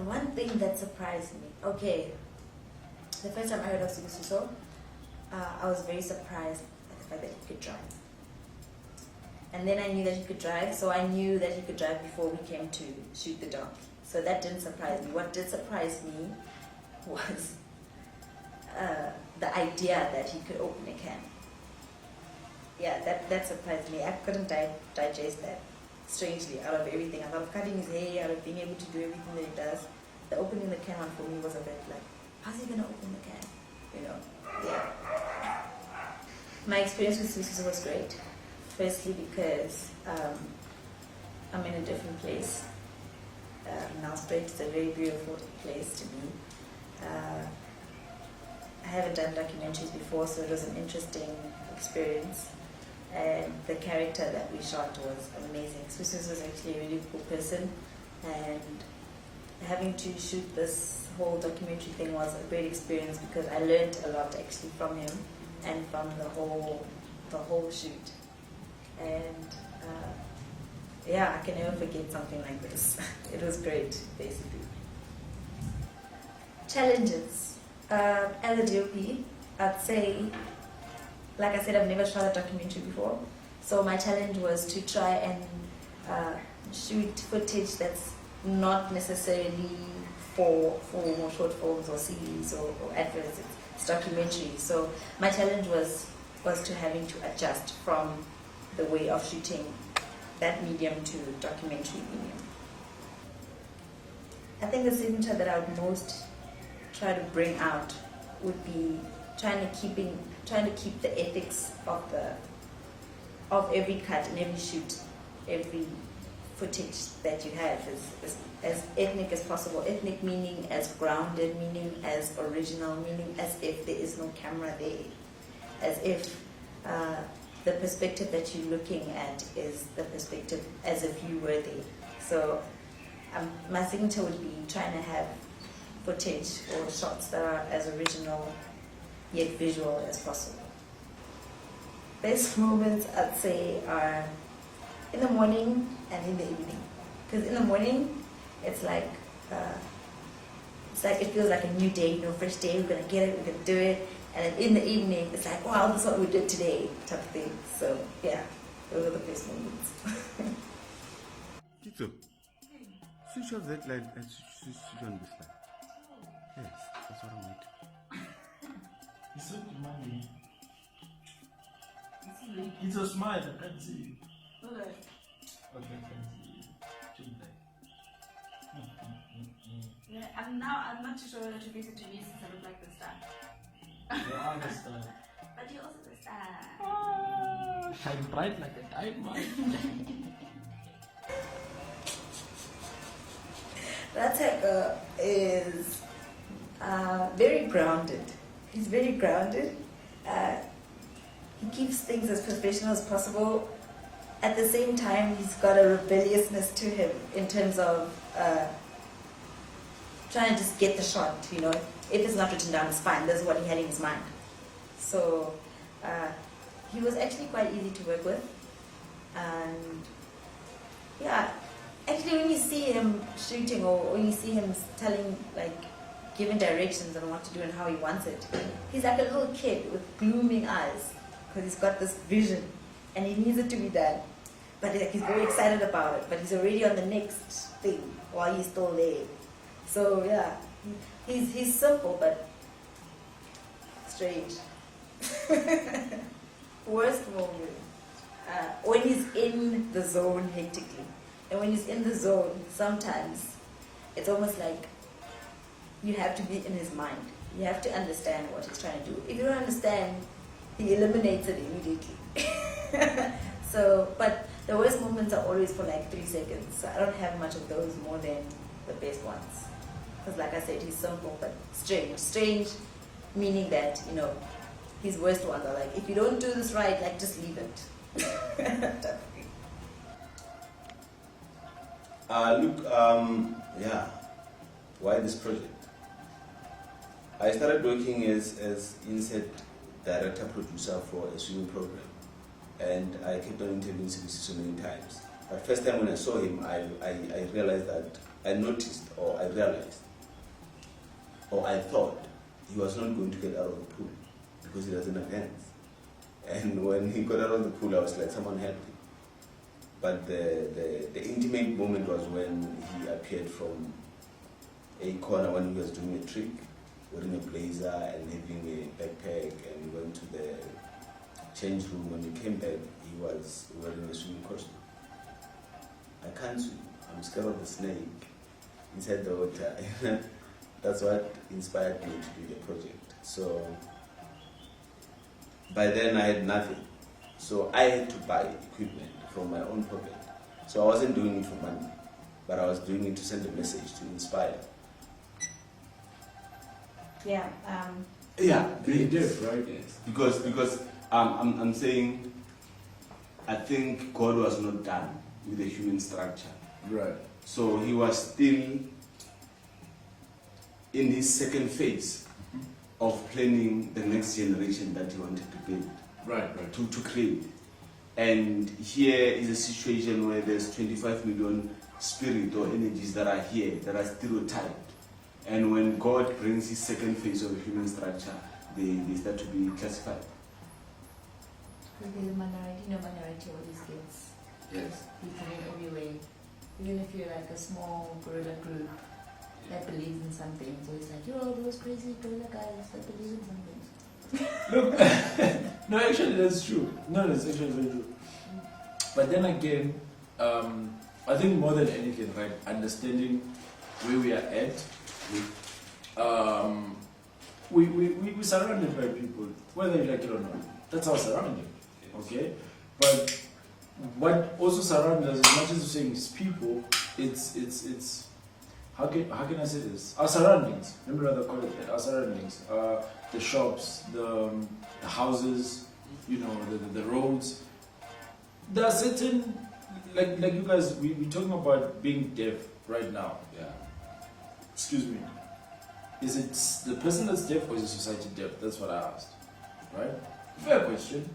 The one thing that surprised me, okay, the first time I heard of Sibusiso, I was very surprised at the fact that he could drive. And then I knew that he could drive, so I knew that he could drive before we came to shoot the donkey. So that didn't surprise me. What did surprise me was the idea that he could open a can. Yeah, that surprised me. I couldn't digest that, strangely, out of everything. Out of cutting his hair, out of being able to do everything that he does. The opening the can one for me was a bit like, how's he going to open the can? You know, yeah. My experience with Sibusiso was great. Firstly because I'm in a different place. Nelspruit is a very beautiful place to be. I haven't done documentaries before, so it was an interesting experience. And the character that we shot was amazing. Sibusiso was actually a really cool person, and having to shoot this whole documentary thing was a great experience because I learned a lot actually from him and from the whole shoot. And yeah, I can never forget something like this. It was great, basically. Challenges. As a DOP, I'd say, like I said, I've never shot a documentary before. So my challenge was to try and shoot footage that's not necessarily for short films or series or adverts. It's documentary. So my challenge was to having to adjust from the way of shooting that medium to documentary medium. I think the signature that I would most try to bring out would be trying to keep the ethics of every cut and every shoot, every footage that you have as ethnic as possible. Ethnic meaning as grounded, meaning as original, meaning as if there is no camera there, as if the perspective that you're looking at is the perspective as if you were there. So my signature would be trying to have footage or shots that are as original yet visual as possible. Best moments I'd say are in the morning and in the evening. Because in the morning it's like it feels like a new day, fresh day, we're gonna get it, we're gonna do it. And then in the evening, it's like, wow, this is what we did today, type of thing. So, yeah, those are the best moments. Tito, switch off that light and switch on this light. Yes, that's what I want. You said money. It's a smile, I can't see you. Okay. Okay, I can see you. Yeah, I'm not too sure to visit to me since I look like the star. I understand. But you're also the star. Shine bright like a diamond. That hacker is very grounded. He's very grounded. He keeps things as professional as possible. At the same time, he's got a rebelliousness to him in terms of trying to just get the shot, you know. If it's not written down, it's fine. That's what he had in his mind. So he was actually quite easy to work with. And yeah, actually when you see him shooting or when you see him giving directions on what to do and how he wants it, he's like a little kid with glooming eyes because he's got this vision and he needs it to be done. But he's very excited about it, but he's already on the next thing while he's still there. So yeah, he's simple but strange. Worst moment, when he's in the zone hectically. And when he's in the zone, sometimes it's almost like you have to be in his mind. You have to understand what he's trying to do. If you don't understand, he eliminates it immediately. So, but the worst moments are always for like 3 seconds. So I don't have much of those more than the best ones. Because like I said, he's simple but strange. Strange meaning that, you know, his worst ones are like, if you don't do this right, like just leave it. Yeah, why this project? I started working as inset director producer for a swimming program, and I kept on interviewing Sibusiso so many times. But first time when I saw him, I realized that I noticed, or I realized, or I thought he was not going to get out of the pool because he doesn't have hands. And when he got out of the pool, I was like, someone help him. But the intimate moment was when he appeared from a corner when he was doing a trick, wearing a blazer and having a backpack, and he went to the change room. When he came back, he was wearing a swimming costume. I can't swim. I'm scared of the snake inside the water. That's what inspired me to do the project. So by then I had nothing. So I had to buy equipment from my own pocket. So I wasn't doing it for money, but I was doing it to send a message, to inspire. Yeah. Yeah, being deaf, right? Yes. Because I'm saying, I think God was not done with the human structure. Right. So he was still in his second phase of planning the next generation that he wanted to build, Right. to create. And here is a situation where there's 25 million spirit or energies that are here, that are stereotyped. And when God brings his second phase of the human structure, they start to be classified. Because there's a minority, minority always gets Yes. people everywhere. Even if you're like a small gorilla group that believes in something, so it's like, you're all those crazy gorilla guys that believe in something. Look, no, actually that's true. No, that's actually very true. But then again, I think more than anything, right, understanding where we are at, we're surrounded by people, whether you like it or not. That's our surrounding, okay? But what also surrounds us, as much as we're saying it's people, it's how can I say this? Our surroundings. Let me rather call it that. Our surroundings, the shops, the houses, you know, the roads. There are certain, like you guys, we're talking about being deaf right now. Yeah. Excuse me. Is it the person that's deaf or is the society deaf? That's what I asked. Right? Fair question.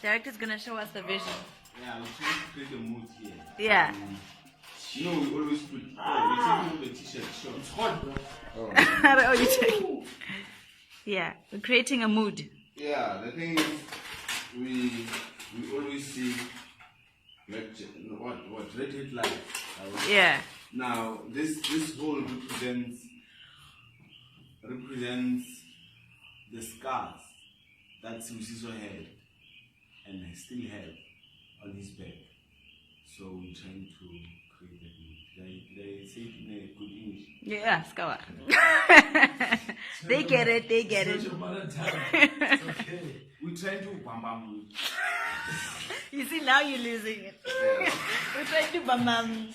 Director's gonna show us the vision. Yeah, we're trying to create a mood here. Yeah. You know, we always put, we're taking the t-shirt short. It's hot, bro. Oh, you take. Yeah, we're creating a mood. Yeah, the thing is, we always see red light. Yeah. Now this whole represents the scars that Sibusiso had and still have on his back. So we're trying to create that mood. Did I say it in a good English? Yeah, Skawa. They get it. It's your mother tongue. It's okay. We're trying to bam. You see, now you're losing it. We're trying to bam.